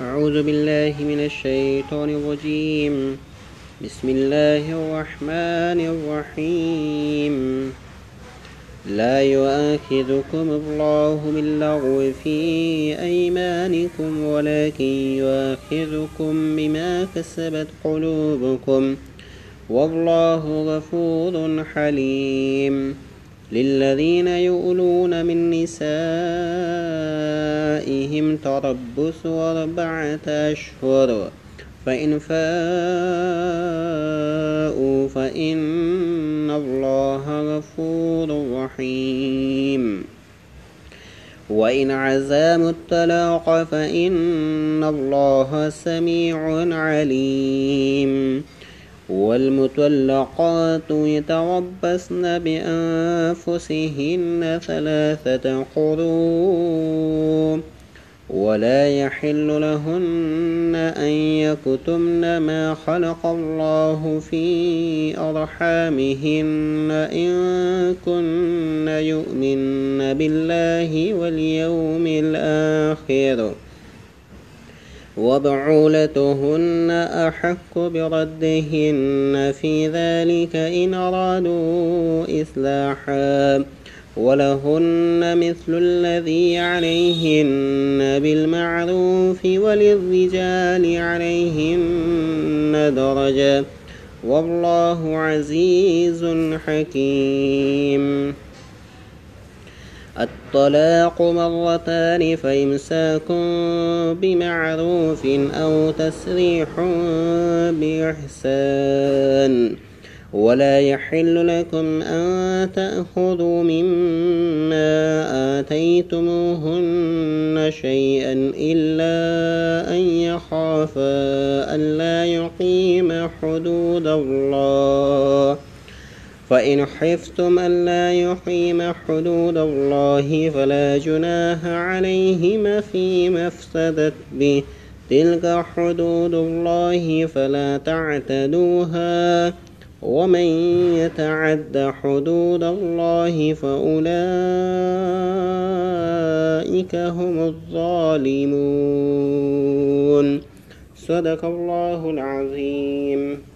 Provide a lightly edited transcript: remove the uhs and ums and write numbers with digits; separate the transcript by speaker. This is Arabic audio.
Speaker 1: أعوذ بالله من الشيطان الرجيم. بسم الله الرحمن الرحيم. لا يؤاخذكم الله باللغو في أيمانكم ولكن يؤاخذكم بما كسبت قلوبكم والله غفور حليم. للذين يؤلون من نسائهم تربص 4 أشهر فإن فاءوا فإن الله غفور رحيم. وإن عزموا الطلاق فإن الله سميع عليم. والمطلقات يتربصن بأنفسهن 3 قروء ولا يحل لهن أن يكتمن ما خلق الله في أرحامهن إن كن يؤمن بالله واليوم الآخر وبعولتهن أحق بردهن في ذلك إن أرادوا إصلاحا ولهن مثل الذي عليهن بالمعروف وللرجال عليهن درجة والله عزيز حكيم. الطلاق 2 فإمساك بمعروف أو تسريح بإحسان ولا يحل لكم أن تأخذوا مما آتيتموهن شيئا إلا أن يخافا ألا يقيما حدود الله فإن خفتم ألا يقيما حدود الله فلا جناح عليهما فيما افتدت به تلك حدود الله فلا تعتدوها ومن يتعد حدود الله فأولئك هم الظالمون. صدق الله العظيم.